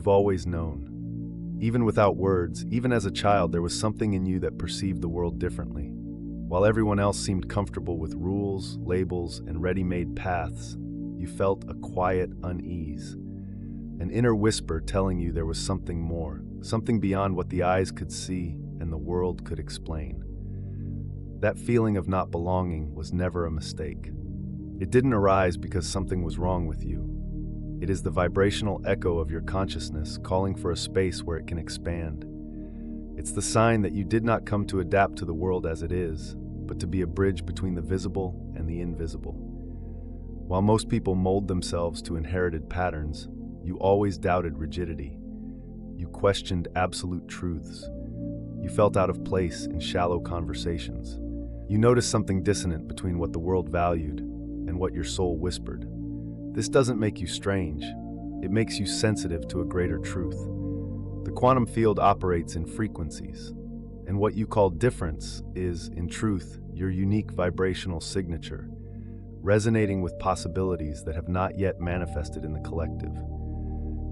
you've always known. Even without words, even as a child, there was something in you that perceived the world differently. While everyone else seemed comfortable with rules, labels, and ready-made paths, you felt a quiet unease, an inner whisper telling you there was something more, something beyond what the eyes could see and the world could explain. That feeling of not belonging was never a mistake. It didn't arise because something was wrong with you. It is the vibrational echo of your consciousness calling for a space where it can expand. It's the sign that you did not come to adapt to the world as it is, but to be a bridge between the visible and the invisible. While most people mold themselves to inherited patterns, you always doubted rigidity. You questioned absolute truths. You felt out of place in shallow conversations. You noticed something dissonant between what the world valued and what your soul whispered. This doesn't make you strange. It makes you sensitive to a greater truth. The quantum field operates in frequencies, and what you call difference is, in truth, your unique vibrational signature, resonating with possibilities that have not yet manifested in the collective.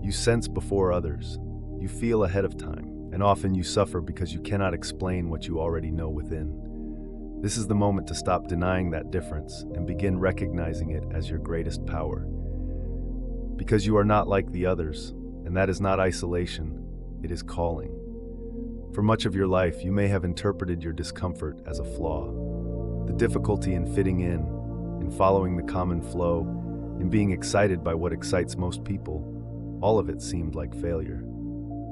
You sense before others. You feel ahead of time, and often you suffer because you cannot explain what you already know within. This is the moment to stop denying that difference and begin recognizing it as your greatest power. Because you are not like the others, and that is not isolation, it is calling. For much of your life, you may have interpreted your discomfort as a flaw. The difficulty in fitting in following the common flow, in being excited by what excites most people, all of it seemed like failure.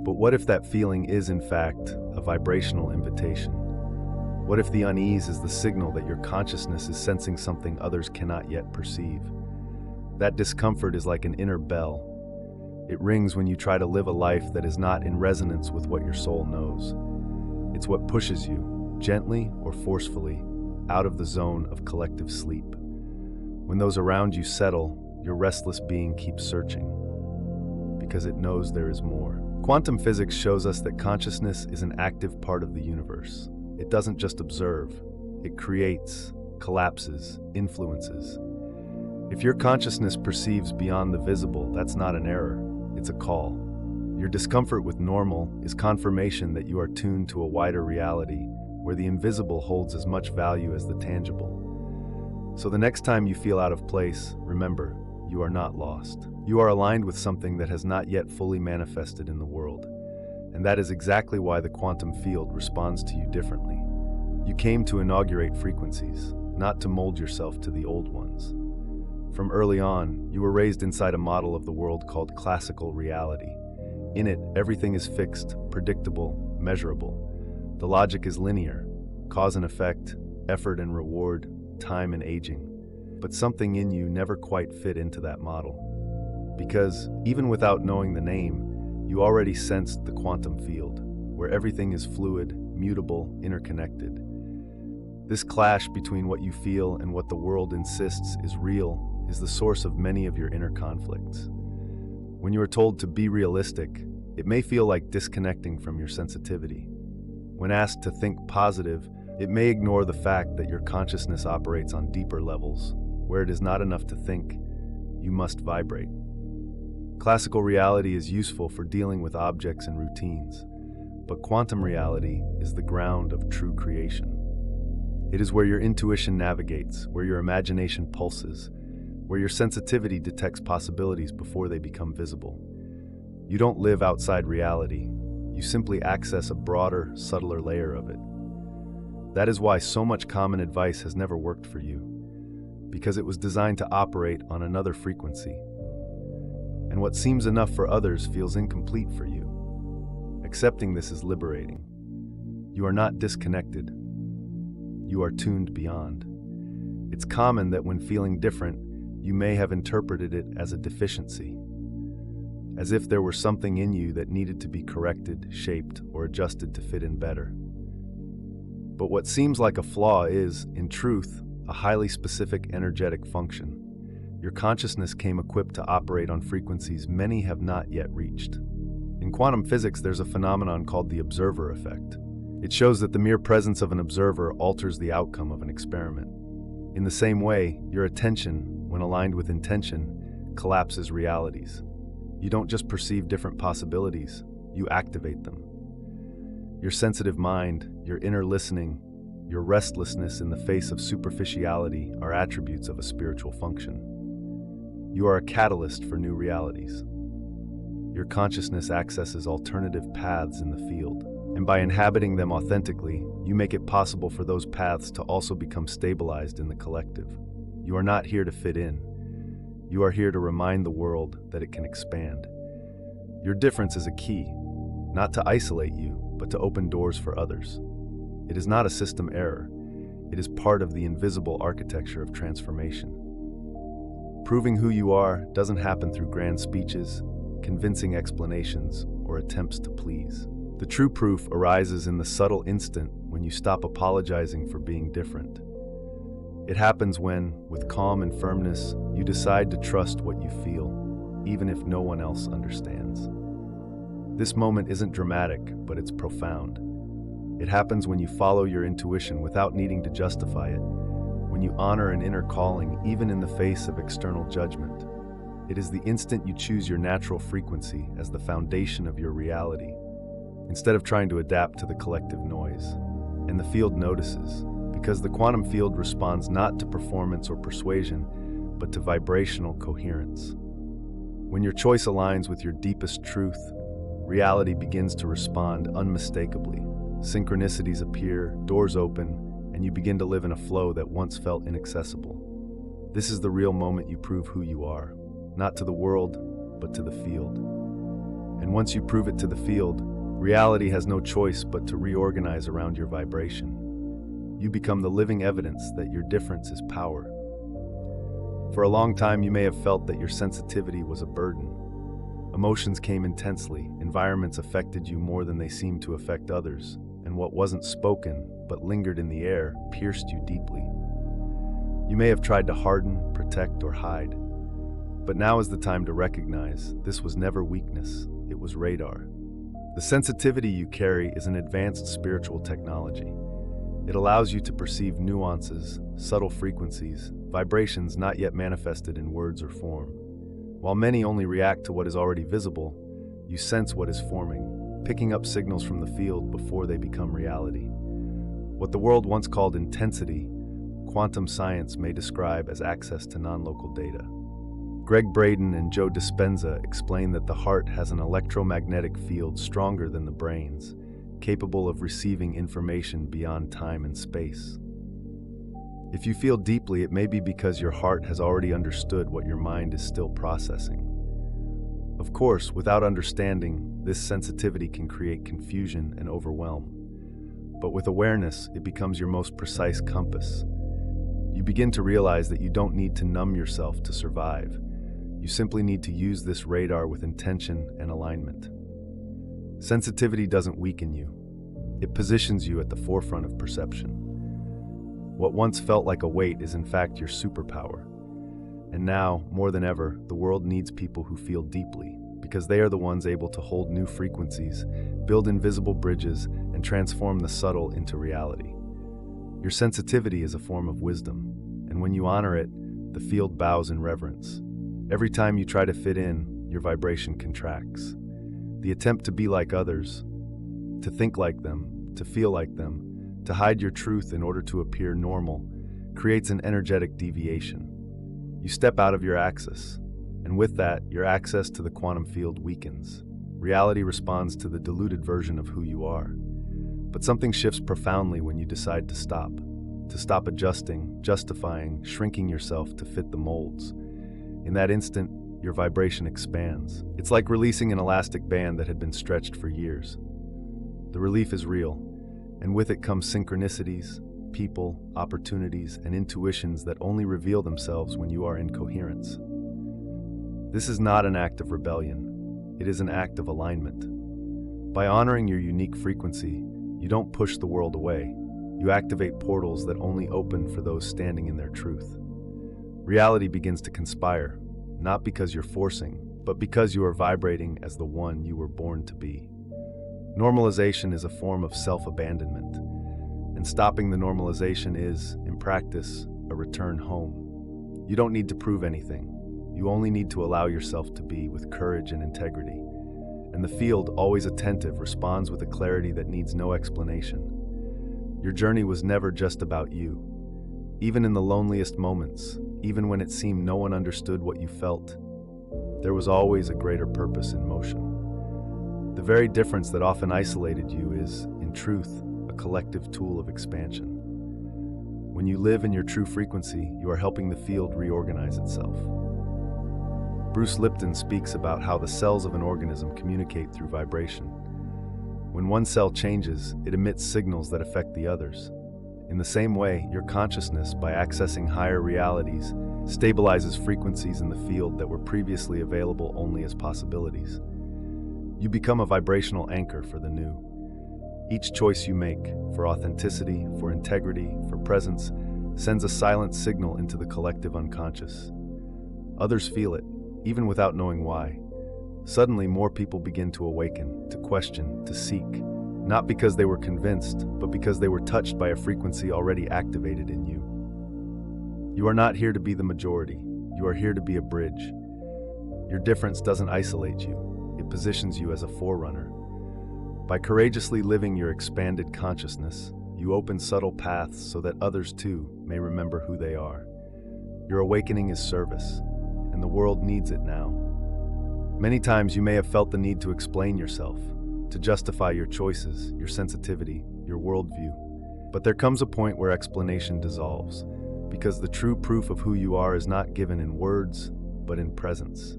But what if that feeling is, in fact, a vibrational invitation? What if the unease is the signal that your consciousness is sensing something others cannot yet perceive? That discomfort is like an inner bell. It rings when you try to live a life that is not in resonance with what your soul knows. It's what pushes you, gently or forcefully, out of the zone of collective sleep. When those around you settle, your restless being keeps searching, because it knows there is more. Quantum physics shows us that consciousness is an active part of the universe. It doesn't just observe, it creates, collapses, influences. If your consciousness perceives beyond the visible, that's not an error, it's a call. Your discomfort with normal is confirmation that you are tuned to a wider reality, where the invisible holds as much value as the tangible. So the next time you feel out of place, remember, you are not lost. You are aligned with something that has not yet fully manifested in the world. And that is exactly why the quantum field responds to you differently. You came to inaugurate frequencies, not to mold yourself to the old ones. From early on, you were raised inside a model of the world called classical reality. In it, everything is fixed, predictable, measurable. The logic is linear, cause and effect, effort and reward, time and aging. But something in you never quite fit into that model. Because, even without knowing the name, you already sensed the quantum field, where everything is fluid, mutable, interconnected. This clash between what you feel and what the world insists is real is the source of many of your inner conflicts. When you are told to be realistic, it may feel like disconnecting from your sensitivity. When asked to think positive, it may ignore the fact that your consciousness operates on deeper levels, where it is not enough to think, you must vibrate. Classical reality is useful for dealing with objects and routines, but quantum reality is the ground of true creation. It is where your intuition navigates, where your imagination pulses, where your sensitivity detects possibilities before they become visible. You don't live outside reality, you simply access a broader, subtler layer of it. That is why so much common advice has never worked for you, because it was designed to operate on another frequency. And what seems enough for others feels incomplete for you. Accepting this is liberating. You are not disconnected. You are tuned beyond. It's common that when feeling different, you may have interpreted it as a deficiency, as if there were something in you that needed to be corrected, shaped, or adjusted to fit in better. But what seems like a flaw is, in truth, a highly specific energetic function. Your consciousness came equipped to operate on frequencies many have not yet reached. In quantum physics, there's a phenomenon called the observer effect. It shows that the mere presence of an observer alters the outcome of an experiment. In the same way, your attention, when aligned with intention, collapses realities. You don't just perceive different possibilities, you activate them. Your sensitive mind, your inner listening, your restlessness in the face of superficiality are attributes of a spiritual function. You are a catalyst for new realities. Your consciousness accesses alternative paths in the field, and by inhabiting them authentically, you make it possible for those paths to also become stabilized in the collective. You are not here to fit in. You are here to remind the world that it can expand. Your difference is a key, not to isolate you, but to open doors for others. It is not a system error. It is part of the invisible architecture of transformation. Proving who you are doesn't happen through grand speeches, convincing explanations, or attempts to please. The true proof arises in the subtle instant when you stop apologizing for being different. It happens when, with calm and firmness, you decide to trust what you feel, even if no one else understands. This moment isn't dramatic, but it's profound. It happens when you follow your intuition without needing to justify it, when you honor an inner calling even in the face of external judgment. It is the instant you choose your natural frequency as the foundation of your reality, instead of trying to adapt to the collective noise. And the field notices, because the quantum field responds not to performance or persuasion, but to vibrational coherence. When your choice aligns with your deepest truth, reality begins to respond unmistakably. Synchronicities appear, doors open, and you begin to live in a flow that once felt inaccessible. This is the real moment you prove who you are, not to the world, but to the field. And once you prove it to the field, reality has no choice but to reorganize around your vibration. You become the living evidence that your difference is power. For a long time, you may have felt that your sensitivity was a burden. Emotions came intensely, environments affected you more than they seemed to affect others, and what wasn't spoken, but lingered in the air, pierced you deeply. You may have tried to harden, protect, or hide. But now is the time to recognize this was never weakness, it was radar. The sensitivity you carry is an advanced spiritual technology. It allows you to perceive nuances, subtle frequencies, vibrations not yet manifested in words or form. While many only react to what is already visible, you sense what is forming, picking up signals from the field before they become reality. What the world once called intensity, quantum science may describe as access to non-local data. Greg Braden and Joe Dispenza explain that the heart has an electromagnetic field stronger than the brain's, capable of receiving information beyond time and space. If you feel deeply, it may be because your heart has already understood what your mind is still processing. Of course, without understanding, this sensitivity can create confusion and overwhelm. But with awareness, it becomes your most precise compass. You begin to realize that you don't need to numb yourself to survive. You simply need to use this radar with intention and alignment. Sensitivity doesn't weaken you. It positions you at the forefront of perception. What once felt like a weight is in fact your superpower. And now, more than ever, the world needs people who feel deeply, because they are the ones able to hold new frequencies, build invisible bridges, and transform the subtle into reality. Your sensitivity is a form of wisdom, and when you honor it, the field bows in reverence. Every time you try to fit in, your vibration contracts. The attempt to be like others, to think like them, to feel like them, to hide your truth in order to appear normal, creates an energetic deviation. You step out of your axis, and with that, your access to the quantum field weakens. Reality responds to the diluted version of who you are. But something shifts profoundly when you decide to stop adjusting, justifying, shrinking yourself to fit the molds. In that instant, your vibration expands. It's like releasing an elastic band that had been stretched for years. The relief is real, and with it comes synchronicities, people, opportunities, and intuitions that only reveal themselves when you are in coherence. This is not an act of rebellion. It is an act of alignment. By honoring your unique frequency, you don't push the world away. You activate portals that only open for those standing in their truth. Reality begins to conspire, not because you're forcing, but because you are vibrating as the one you were born to be. Normalization is a form of self-abandonment, and stopping the normalization is, in practice, a return home. You don't need to prove anything. You only need to allow yourself to be with courage and integrity. And the field, always attentive, responds with a clarity that needs no explanation. Your journey was never just about you. Even in the loneliest moments, even when it seemed no one understood what you felt, there was always a greater purpose in motion. The very difference that often isolated you is, in truth, a collective tool of expansion. When you live in your true frequency, you are helping the field reorganize itself. Bruce Lipton speaks about how the cells of an organism communicate through vibration. When one cell changes, it emits signals that affect the others. In the same way, your consciousness, by accessing higher realities, stabilizes frequencies in the field that were previously available only as possibilities. You become a vibrational anchor for the new. Each choice you make, for authenticity, for integrity, for presence, sends a silent signal into the collective unconscious. Others feel it, even without knowing why. Suddenly, more people begin to awaken, to question, to seek, not because they were convinced, but because they were touched by a frequency already activated in you. You are not here to be the majority. You are here to be a bridge. Your difference doesn't isolate you. It positions you as a forerunner. By courageously living your expanded consciousness, you open subtle paths so that others too may remember who they are. Your awakening is service, and the world needs it now. Many times you may have felt the need to explain yourself, to justify your choices, your sensitivity, your worldview. But there comes a point where explanation dissolves, because the true proof of who you are is not given in words, but in presence.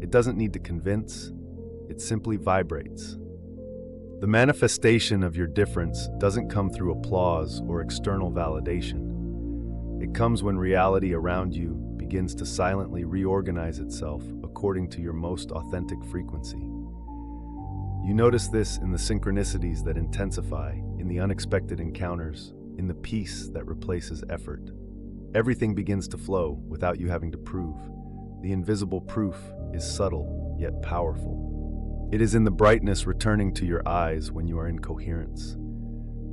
It doesn't need to convince, it simply vibrates. The manifestation of your difference doesn't come through applause or external validation. It comes when reality around you begins to silently reorganize itself according to your most authentic frequency. You notice this in the synchronicities that intensify, in the unexpected encounters, in the peace that replaces effort. Everything begins to flow without you having to prove. The invisible proof is subtle, yet powerful. It is in the brightness returning to your eyes when you are in coherence,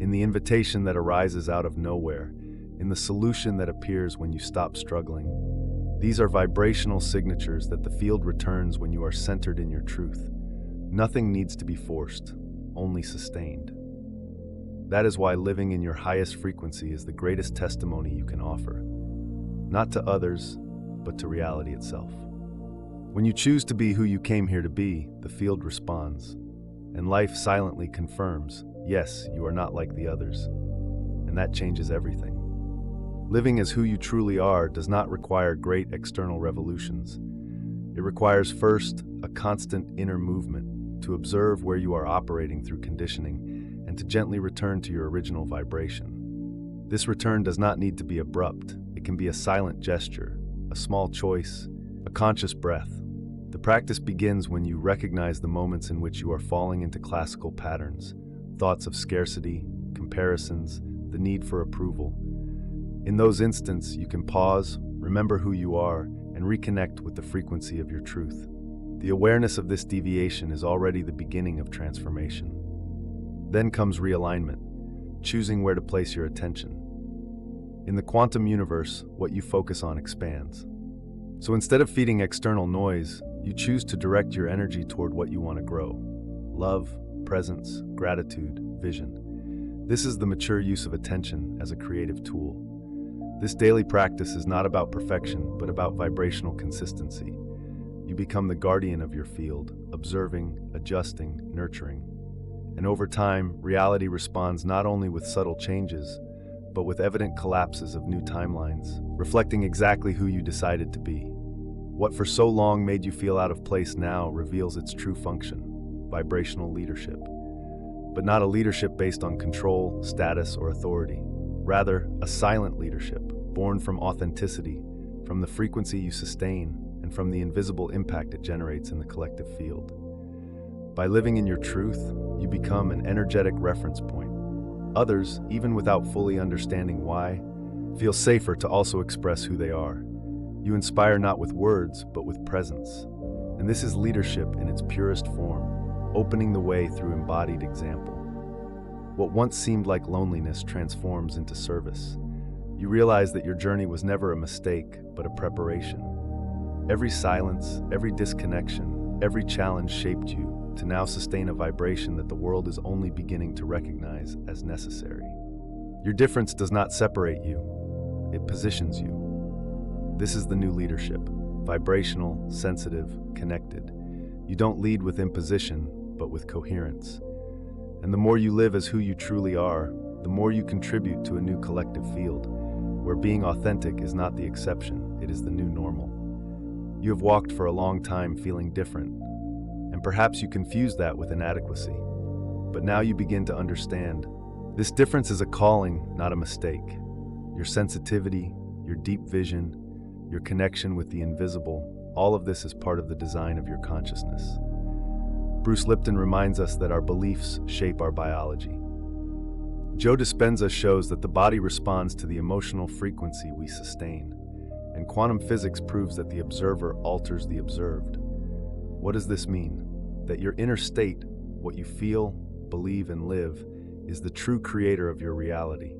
in the invitation that arises out of nowhere, in the solution that appears when you stop struggling. These are vibrational signatures that the field returns when you are centered in your truth. Nothing needs to be forced, only sustained. That is why living in your highest frequency is the greatest testimony you can offer, not to others, but to reality itself. When you choose to be who you came here to be, the field responds, and life silently confirms, yes, you are not like the others, and that changes everything. Living as who you truly are does not require great external revolutions. It requires first a constant inner movement to observe where you are operating through conditioning and to gently return to your original vibration. This return does not need to be abrupt. It can be a silent gesture, a small choice, a conscious breath. The practice begins when you recognize the moments in which you are falling into classical patterns, thoughts of scarcity, comparisons, the need for approval. In those instants, you can pause, remember who you are, and reconnect with the frequency of your truth. The awareness of this deviation is already the beginning of transformation. Then comes realignment, choosing where to place your attention. In the quantum universe, what you focus on expands. So instead of feeding external noise, you choose to direct your energy toward what you want to grow. Love, presence, gratitude, vision. This is the mature use of attention as a creative tool. This daily practice is not about perfection, but about vibrational consistency. You become the guardian of your field, observing, adjusting, nurturing. And over time, reality responds not only with subtle changes, but with evident collapses of new timelines, reflecting exactly who you decided to be. What for so long made you feel out of place now reveals its true function, vibrational leadership. But not a leadership based on control, status, or authority. Rather, a silent leadership, born from authenticity, from the frequency you sustain, and from the invisible impact it generates in the collective field. By living in your truth, you become an energetic reference point. Others, even without fully understanding why, feel safer to also express who they are. You inspire not with words, but with presence. And this is leadership in its purest form, opening the way through embodied example. What once seemed like loneliness transforms into service. You realize that your journey was never a mistake, but a preparation. Every silence, every disconnection, every challenge shaped you to now sustain a vibration that the world is only beginning to recognize as necessary. Your difference does not separate you, it positions you. This is the new leadership: vibrational, sensitive, connected. You don't lead with imposition, but with coherence. And the more you live as who you truly are, the more you contribute to a new collective field, where being authentic is not the exception, it is the new normal. You have walked for a long time feeling different, and perhaps you confuse that with inadequacy. But now you begin to understand. This difference is a calling, not a mistake. Your sensitivity, your deep vision, your connection with the invisible, all of this is part of the design of your consciousness. Bruce Lipton reminds us that our beliefs shape our biology. Joe Dispenza shows that the body responds to the emotional frequency we sustain, and quantum physics proves that the observer alters the observed. What does this mean? That your inner state, what you feel, believe, and live, is the true creator of your reality.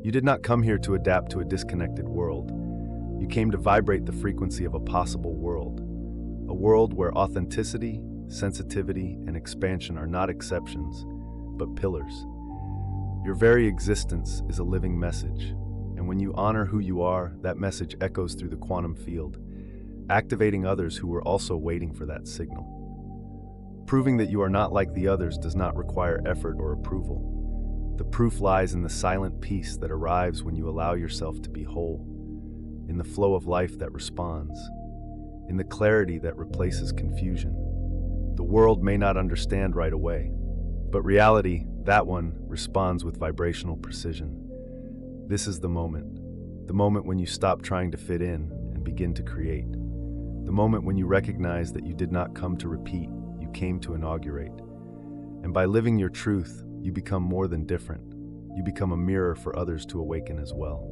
You did not come here to adapt to a disconnected world. You came to vibrate the frequency of a possible world. A world where authenticity, sensitivity, and expansion are not exceptions, but pillars. Your very existence is a living message, and when you honor who you are, that message echoes through the quantum field, activating others who were also waiting for that signal. Proving that you are not like the others does not require effort or approval. The proof lies in the silent peace that arrives when you allow yourself to be whole, in the flow of life that responds, in the clarity that replaces confusion. The world may not understand right away, but reality, that one, responds with vibrational precision. This is the moment when you stop trying to fit in and begin to create. The moment when you recognize that you did not come to repeat, you came to inaugurate. And by living your truth, you become more than different. You become a mirror for others to awaken as well.